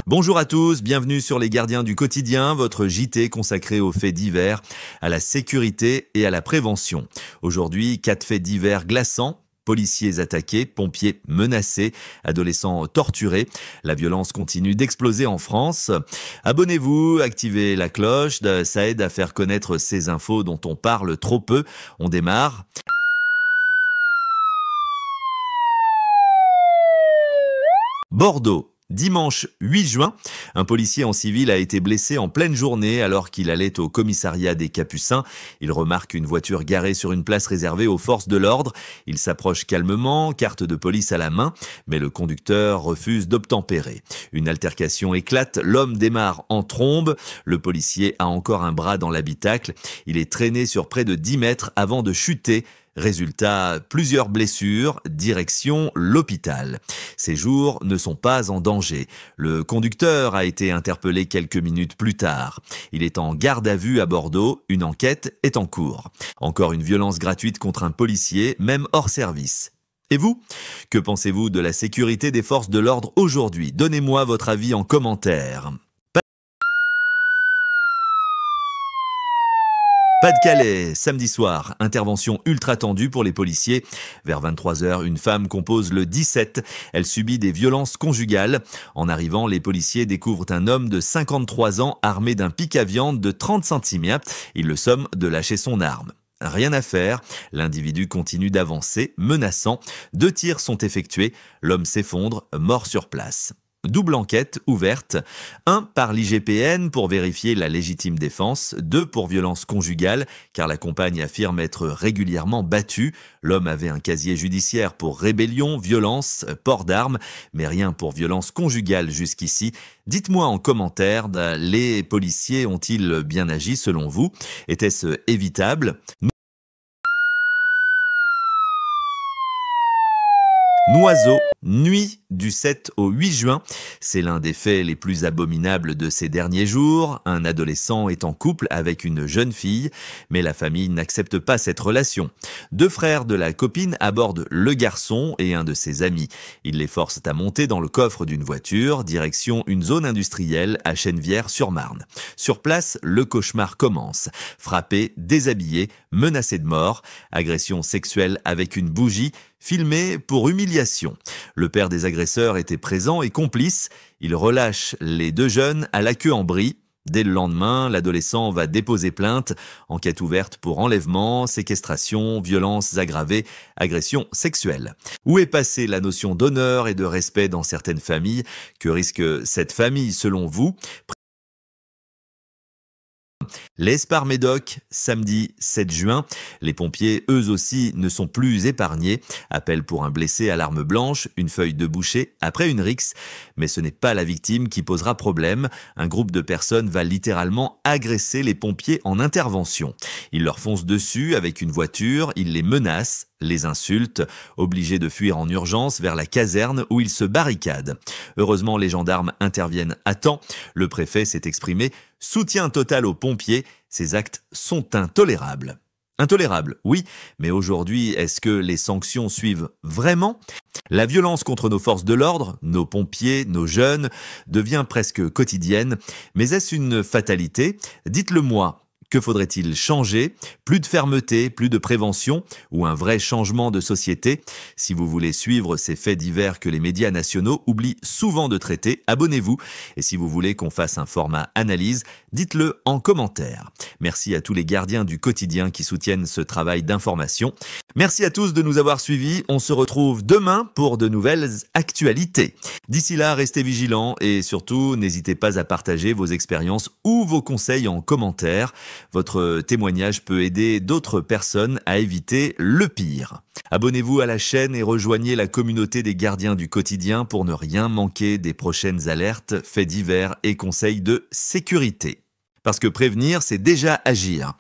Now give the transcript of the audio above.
Bonjour à tous, bienvenue sur les Gardiens du quotidien, votre JT consacré aux faits divers, à la sécurité et à la prévention. Aujourd'hui, 4 faits divers glaçants. Policiers attaqués, pompiers menacés, adolescents torturés. La violence continue d'exploser en France. Abonnez-vous, activez la cloche, ça aide à faire connaître ces infos dont on parle trop peu. On démarre. Bordeaux. Dimanche 8 juin, un policier en civil a été blessé en pleine journée alors qu'il allait au commissariat des Capucins. Il remarque une voiture garée sur une place réservée aux forces de l'ordre. Il s'approche calmement, carte de police à la main, mais le conducteur refuse d'obtempérer. Une altercation éclate, l'homme démarre en trombe. Le policier a encore un bras dans l'habitacle. Il est traîné sur près de 10 mètres avant de chuter. Résultat, plusieurs blessures, direction l'hôpital. Ces jours ne sont pas en danger. Le conducteur a été interpellé quelques minutes plus tard. Il est en garde à vue à Bordeaux, une enquête est en cours. Encore une violence gratuite contre un policier, même hors service. Et vous? Que pensez-vous de la sécurité des forces de l'ordre aujourd'hui? Donnez-moi votre avis en commentaire. Pas-de-Calais, samedi soir, intervention ultra tendue pour les policiers. Vers 23h, une femme compose le 17. Elle subit des violences conjugales. En arrivant, les policiers découvrent un homme de 53 ans armé d'un pic à viande de 30 cm. Ils le somment de lâcher son arme. Rien à faire, l'individu continue d'avancer, menaçant. 2 tirs sont effectués, l'homme s'effondre, mort sur place. Double enquête ouverte, 1 par l'IGPN pour vérifier la légitime défense, 2 pour violence conjugale, car la compagne affirme être régulièrement battue. L'homme avait un casier judiciaire pour rébellion, violence, port d'armes, mais rien pour violence conjugale jusqu'ici. Dites-moi en commentaire, les policiers ont-ils bien agi selon vous? Était-ce évitable? Noiseau, nuit du 7 au 8 juin, c'est l'un des faits les plus abominables de ces derniers jours. Un adolescent est en couple avec une jeune fille, mais la famille n'accepte pas cette relation. 2 frères de la copine abordent le garçon et un de ses amis. Ils les forcent à monter dans le coffre d'une voiture, direction une zone industrielle à Chennevières-sur-Marne. Sur place, le cauchemar commence. Frappé, déshabillé, menacé de mort, agression sexuelle avec une bougie, filmé pour humiliation. Le père des agresseurs était présent et complice. Il relâche les 2 jeunes à la queue en brie. Dès le lendemain, l'adolescent va déposer plainte. Enquête ouverte pour enlèvement, séquestration, violences aggravées, agression sexuelle. Où est passée la notion d'honneur et de respect dans certaines familles? Que risque cette famille selon vous? L'Espar-Médoc, samedi 7 juin. Les pompiers, eux aussi, ne sont plus épargnés. Appel pour un blessé à l'arme blanche, une feuille de boucher après une rixe. Mais ce n'est pas la victime qui posera problème. Un groupe de personnes va littéralement agresser les pompiers en intervention. Ils leur foncent dessus avec une voiture, ils les menacent, les insultent, obligés de fuir en urgence vers la caserne où ils se barricadent. Heureusement, les gendarmes interviennent à temps. Le préfet s'est exprimé. Soutien total aux pompiers, ces actes sont intolérables. Intolérables, oui, mais aujourd'hui, est-ce que les sanctions suivent vraiment? La violence contre nos forces de l'ordre, nos pompiers, nos jeunes, devient presque quotidienne. Mais est-ce une fatalité? Dites-le moi. Que faudrait-il changer? Plus de fermeté, plus de prévention ou un vrai changement de société? Si vous voulez suivre ces faits divers que les médias nationaux oublient souvent de traiter, abonnez-vous. Et si vous voulez qu'on fasse un format analyse, dites-le en commentaire. Merci à tous les gardiens du quotidien qui soutiennent ce travail d'information. Merci à tous de nous avoir suivis. On se retrouve demain pour de nouvelles actualités. D'ici là, restez vigilants et surtout, n'hésitez pas à partager vos expériences ou vos conseils en commentaire. Votre témoignage peut aider d'autres personnes à éviter le pire. Abonnez-vous à la chaîne et rejoignez la communauté des gardiens du quotidien pour ne rien manquer des prochaines alertes, faits divers et conseils de sécurité. Parce que prévenir, c'est déjà agir.